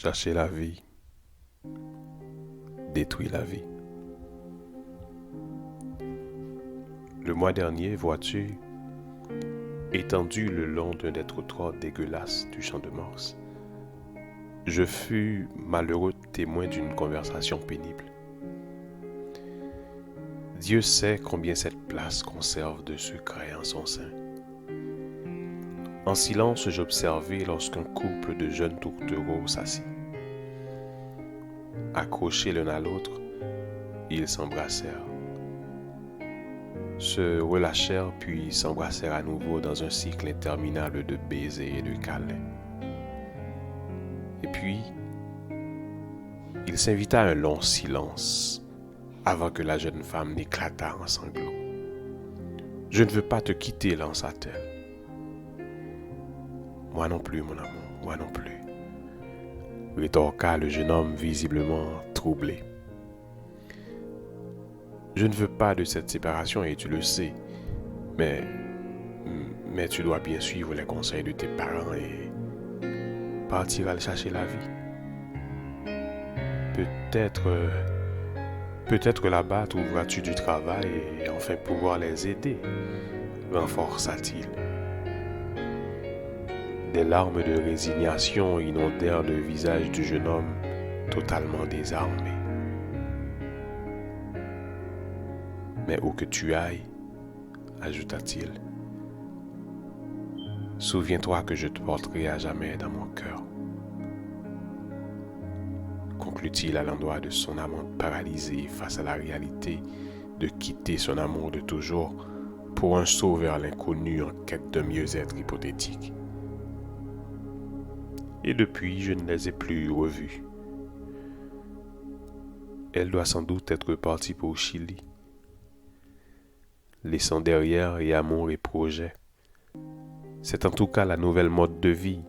Chercher la vie détruit la vie. Le mois dernier, vois-tu, étendu le long d'un des trottoirs dégueulasses du Champ de Mars, je fus malheureux témoin d'une conversation pénible. Dieu sait combien cette place conserve de secrets en son sein. En silence, j'observai lorsqu'un couple de jeunes tourtereaux s'assit. Accrochés l'un à l'autre, ils s'embrassèrent, se relâchèrent puis s'embrassèrent à nouveau dans un cycle interminable de baisers et de câlins. Et puis, il s'invita à un long silence avant que la jeune femme n'éclatât en sanglots. « Je ne veux pas te quitter, lança-t-elle. »« Moi non plus, mon amour, moi non plus. » rétorqua le jeune homme visiblement troublé. « Je ne veux pas de cette séparation et tu le sais, mais tu dois bien suivre les conseils de tes parents et partir à chercher la vie. Peut-être là-bas trouveras-tu du travail et enfin pouvoir les aider, renforça-t-il. Des larmes de résignation inondèrent le visage du jeune homme totalement désarmé. Mais où que tu ailles, ajouta-t-il, souviens-toi que je te porterai à jamais dans mon cœur. Conclut-il à l'endroit de son amante paralysée face à la réalité de quitter son amour de toujours pour un saut vers l'inconnu en quête d'un mieux-être hypothétique. Et depuis, je ne les ai plus revus. Elle doit sans doute être partie pour Chili, laissant derrière et amour et projets. C'est en tout cas la nouvelle mode de vie,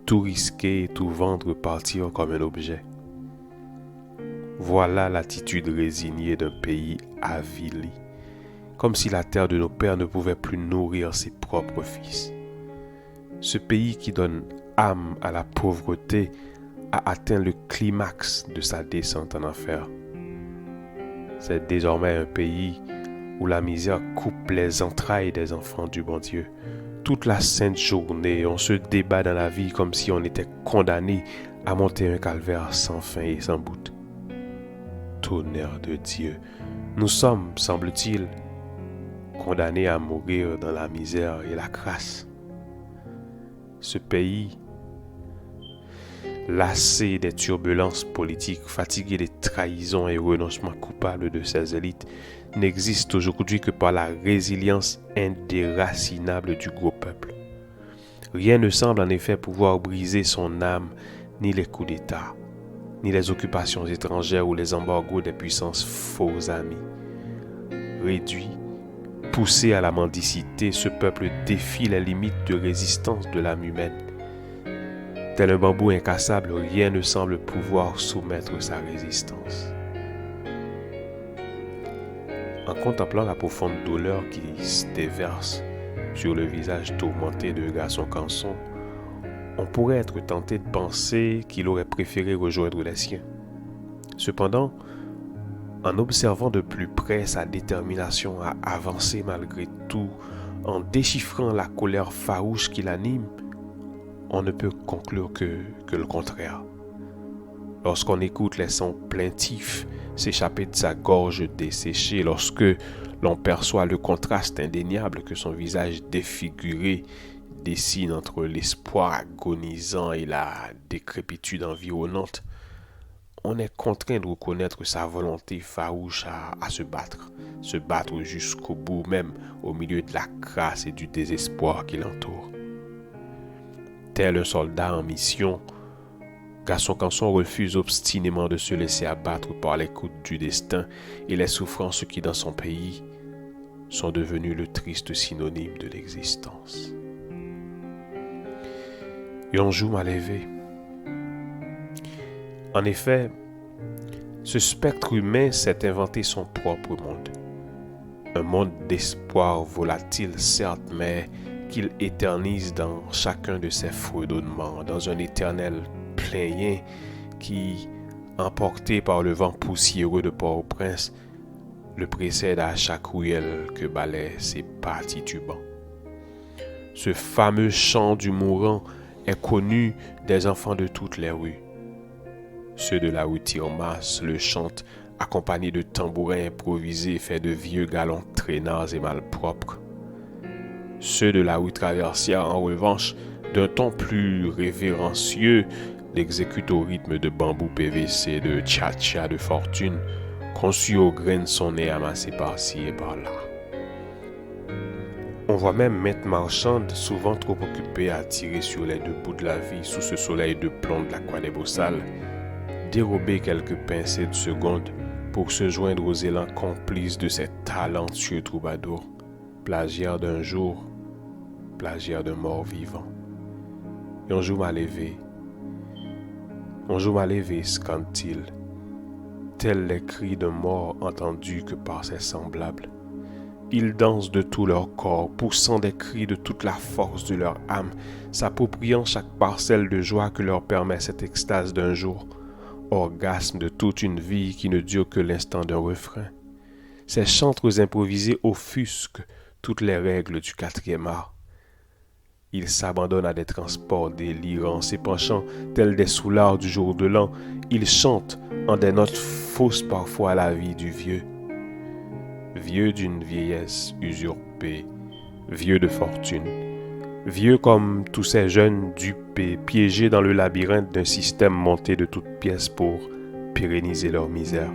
tout risquer et tout vendre partir comme un objet. Voilà l'attitude résignée d'un pays avili, comme si la terre de nos pères ne pouvait plus nourrir ses propres fils. Ce pays qui donne âme à la pauvreté a atteint le climax de sa descente en enfer. C'est désormais un pays où la misère coupe les entrailles des enfants du bon Dieu. Toute la sainte journée, on se débat dans la vie comme si on était condamné à monter un calvaire sans fin et sans bout. Tonnerre de Dieu, nous sommes, semble-t-il, condamnés à mourir dans la misère et la crasse. Ce pays, lassé des turbulences politiques, fatigué des trahisons et renoncements coupables de ses élites, n'existe aujourd'hui que par la résilience indéracinable du gros peuple. Rien ne semble en effet pouvoir briser son âme, ni les coups d'État, ni les occupations étrangères ou les embargos des puissances faux amis. Réduit, poussé à la mendicité, ce peuple défie les limites de résistance de l'âme humaine. Tel un bambou incassable, rien ne semble pouvoir soumettre sa résistance. En contemplant la profonde douleur qui se déverse sur le visage tourmenté de Gaston Canson, on pourrait être tenté de penser qu'il aurait préféré rejoindre les siens. Cependant, en observant de plus près sa détermination à avancer malgré tout, en déchiffrant la colère farouche qui l'anime, on ne peut conclure que le contraire. Lorsqu'on écoute les sons plaintifs s'échapper de sa gorge desséchée, lorsque l'on perçoit le contraste indéniable que son visage défiguré dessine entre l'espoir agonisant et la décrépitude environnante, on est contraint de reconnaître sa volonté farouche à se battre jusqu'au bout, même au milieu de la crasse et du désespoir qui l'entoure. Tel un soldat en mission, Gaston Canson refuse obstinément de se laisser abattre par les coups du destin et les souffrances qui, dans son pays, sont devenues le triste synonyme de l'existence. Et un jour m'a levé. En effet, ce spectre humain s'est inventé son propre monde. Un monde d'espoir volatile, certes, mais qu'il éternise dans chacun de ses fredonnements, dans un éternel plaignait, qui, emporté par le vent poussiéreux de Port-au-Prince, le précède à chaque ruelle que balaient ses pas titubants. Ce fameux chant du mourant est connu des enfants de toutes les rues. Ceux de la rue Tirmas le chantent accompagnés de tambourins improvisés faits de vieux galons traînards et malpropres. Ceux de la rue Traversière, en revanche, d'un ton plus révérencieux, l'exécutent au rythme de bambou PVC, de tcha-tcha de fortune, conçus aux graines sonnées amassées par-ci et par-là. On voit même maîtres marchandes, souvent trop occupées à tirer sur les deux bouts de la vie sous ce soleil de plomb de la Croix des Beaux-Salles, dérober quelques pincées de secondes pour se joindre aux élans complices de ces talentueux troubadours, plagiaires d'un jour, plagiaires d'un mort vivant. Et on joue mal élevé, scande-t-il, tels les cris d'un mort entendus que par ses semblables. Ils dansent de tout leur corps, poussant des cris de toute la force de leur âme, s'appropriant chaque parcelle de joie que leur permet cette extase d'un jour, orgasme de toute une vie qui ne dure que l'instant d'un refrain. Ces chantres improvisés offusquent toutes les règles du quatrième art. Ils s'abandonnent à des transports délirants, s'épanchant tels des soulards du jour de l'an. Ils chantent en des notes fausses parfois à la vie du vieux. Vieux d'une vieillesse usurpée, vieux de fortune, vieux comme tous ces jeunes dupés, piégés dans le labyrinthe d'un système monté de toutes pièces pour pérenniser leur misère.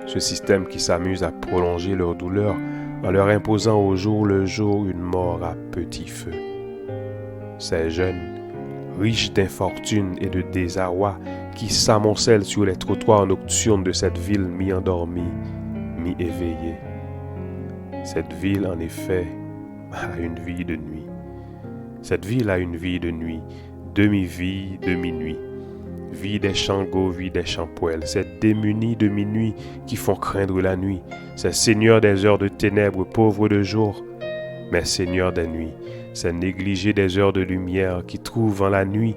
Ce système qui s'amuse à prolonger leur douleur en leur imposant au jour le jour une mort à petit feu. Ces jeunes, riches d'infortune et de désarroi, qui s'amoncellent sur les trottoirs nocturnes de cette ville mi-endormie, mi-éveillée. Cette ville, en effet, a une vie de nuit. Cette ville a une vie de nuit, demi-vie, demi-nuit. Vie des changots, vie des champoels, ces démunis de minuit qui font craindre la nuit, ces seigneurs des heures de ténèbres, pauvres de jour, mais seigneurs des nuits, ces négligés des heures de lumière qui trouvent en la nuit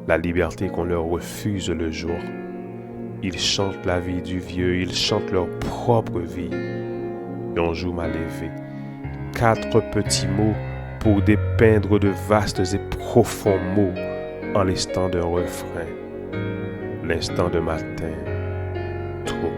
la liberté qu'on leur refuse le jour. Ils chantent la vie du vieux, ils chantent leur propre vie. Et on joue mal élevé. 4 petits mots pour dépeindre de vastes et profonds mots en l'instant d'un refrain. L'instant de matin, trop